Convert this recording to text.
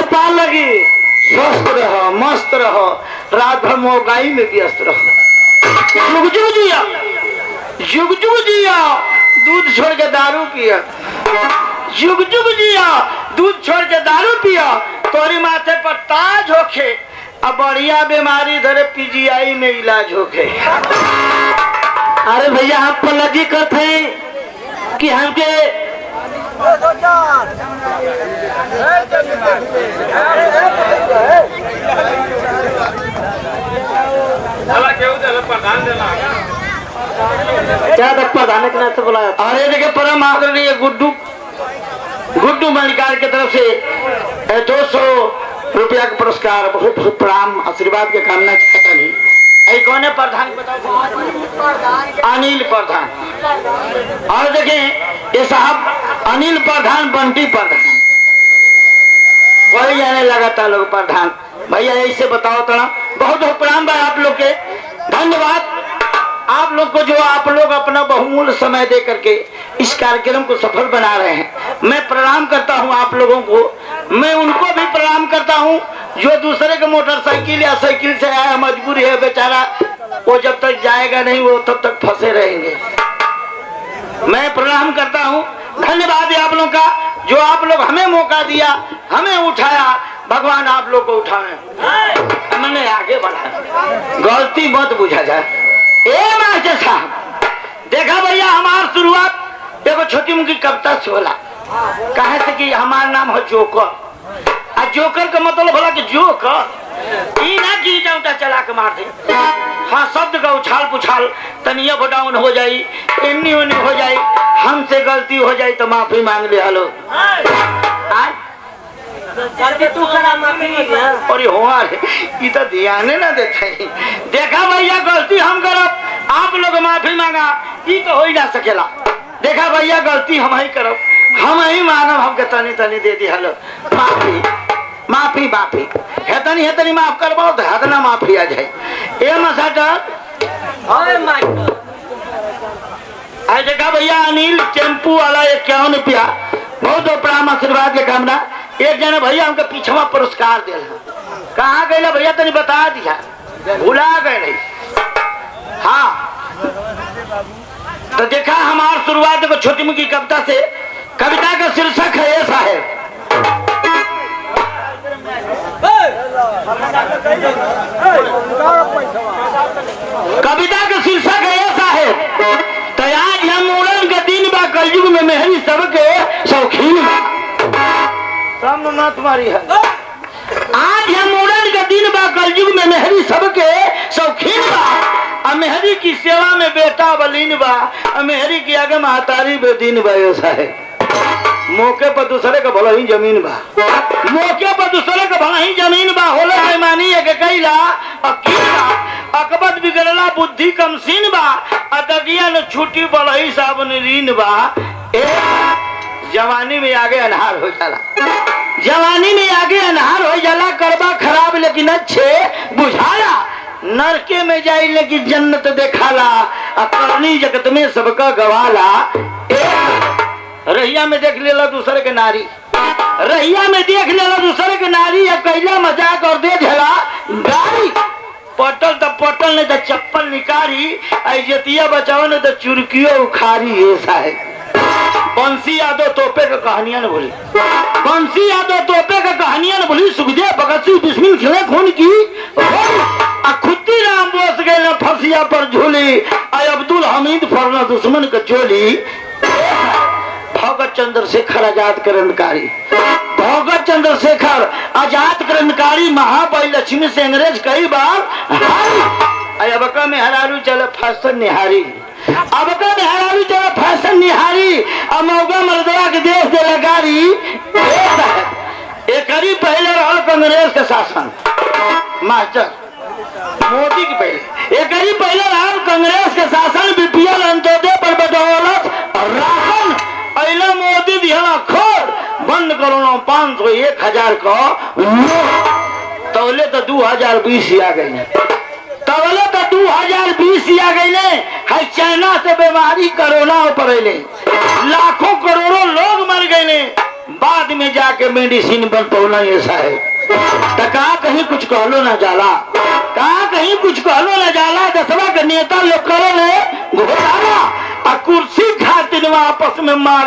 पार लगी। स्वस्थ रहो, मस्त रहो, रात भर मोगाई में व्यस्त रहो। जुग जुग जिया, जुग जुग जिया, दूध छोड़ के दारू पिया। जुग जुग जिया, दूध छोड़ के दारू पिया, तोरी माथे पर ताज होखे, अब बढ़िया बीमारी धरे पीजीआई में इलाज होखे। अरे भैया हम पलगी करते हैं कि हमके क्या प्रधान के नाम से बुलाया? अरे देखिए परम आदरणीय गुड्डू मलिकार की तरफ से 200 रुपया का पुरस्कार, बहुत बहुत प्रणाम, आशीर्वाद के कामना चाहता नहीं। कौन है प्रधान बताओ? अनिल प्रधान। और देखें ये साहब अनिल प्रधान, बंटी प्रधान, वही जाने लगाता लोग प्रधान। भैया ऐसे बताओ तो ना, बहुत बहुत प्रणाम भाई आप लोग के, धन्यवाद आप लोग को जो आप लोग अपना बहुमूल्य समय दे करके इस कार्यक्रम को सफल बना रहे हैं। मैं प्रणाम करता हूं आप लोगों को। मैं उनको भी प्रणाम करता हूं जो दूसरे के मोटरसाइकिल या साइकिल से आया, मजबूरी है बेचारा, वो जब तक जाएगा नहीं वो तब तक फंसे रहेंगे। मैं प्रणाम करता हूं, धन्यवाद आप लोगों का जो आप लोग हमें मौका दिया, हमें उठाया। भगवान आप लोग को उठाए, मैंने आगे बढ़ा, गलती मत बुझा जाए। मास्टर साहब देखा भैया, हमार शुरुआत देखो छोटी मुखी कविता से होला, कहे से कि हमारा नाम है जोकर। आ जोकर का मतलब होला कि जोकर ई ना की जाऊटा चला के मार दे। हाँ, शब्द का उछाल पुछाल तनिया बडाउन हो जाई, एमनी ओनी हो जाई, हमसे गलती हो जाई तो माफी मांग ले। हेलो तू करा माफी और हो तो ध्यान ना देते। देखा भैया गलती हम करब, आप लोग माफी मांगा, ये तो हो ही ना सकेला। देखा भैया गलती हम ही करब, हम ही मानव, हमके तनी तनी दे दी। हेलो माफी माफी माफी हेतनी हेतनी माफ करबो तो हेतना माफी आ जाए। ए मसाटर आज देखा भैया अनिल टेम्पू वाला 51 रुपया, बहुत प्रणाम, आशीर्वाद के कामना। एक जने भैया हमके पीछवा पुरस्कार दिल, कहाँ गए भैया तनी बता दिया, भुला गए नहीं। हाँ तो देखा हमार शुरुआत देखो छोटी मुखी कविता से। कविता का शीर्षक है ऐसा है, कविता का शीर्षक है ऐसा है, तो आज हम मुड़न के दिन बा कलयुग में मेहरी सबके शौकीन ना तुम्हारी है। आज हम मुड़न के दिन बा कलयुग में मेहरी सबके शौकीन बा, मेहरी की सेवा में बेटा बलीन बा, मेहरी की आगे महतारी बेदीन बा। ऐसा है मौके पर दूसरे का भला ही जमीन बा, मौके पर दूसरे का भला ही जमीन बा। होला बेईमानी है कैला अकीला, अकबत बिगड़ला बुद्धि कमसीन बा, अदगिया न छुट्टी बलही साबन रीन बा। जवानी में आगे अनहार हो जाला, जवानी में आगे अनहार हो जाला, करबा खराब लेकिन अच्छे बुझाया, नरके में जाई लेकिन जन्नत देखाला, करनी जगत में सबका गवाला। रहिया में देख लेला दूसरे के नारी, रहिया में देख लेला दूसरे के नारी, या कैला मजाक और दे देला गाड़ी, पटल तो पटल ने तो चप्पल निकारी, इज्जतिया बचाओ ने तो चुरकियो उखारी। ऐसा है बंसी यादव तोपे का कहानियां न भूली, बंसी यादव तोपे का कहानियां न भूली, सुखदेव भगत सिंह बिस्मिल खिले खून की खुद्दी राम बोस गए न फसिया पर झूली, अब्दुल हमीद फरना दुश्मन का चोली। भगत चंद्रशेखर आजाद क्रांतिकारी, भगत चंद्रशेखर आजाद क्रांतिकारी, महाबली लक्ष्मी से अंग्रेज कई बार हारी, अब का में हरारू चले फैशन निहारी, अब का में हरारू चले फैशन निहारी, अब मौका मर्दवा के देश दे लगारी। एक पहले रहा कांग्रेस के शासन, मास्टर मोदी के पहले एक पहले रहा कांग्रेस के शासन, बीपीएल अंत्योदय पर बदौलत राशन पहले मोदी दिया खोर बंद करो 500 1000 का तौले तो 2020 आ गई, तौले तो 2020 आ गई ने। है चाइना से बीमारी कोरोना पर लाखों करोड़ों लोग मर गए ने, बाद में जाके मेडिसिन बन पौना ऐसा है। तो कहा कहीं कुछ कहलो ना जाला, कहा कहीं कुछ कहलो ना जाला। दसवा के नेता लोग करो घोटाला, कुर्सी खातिर आपस में मार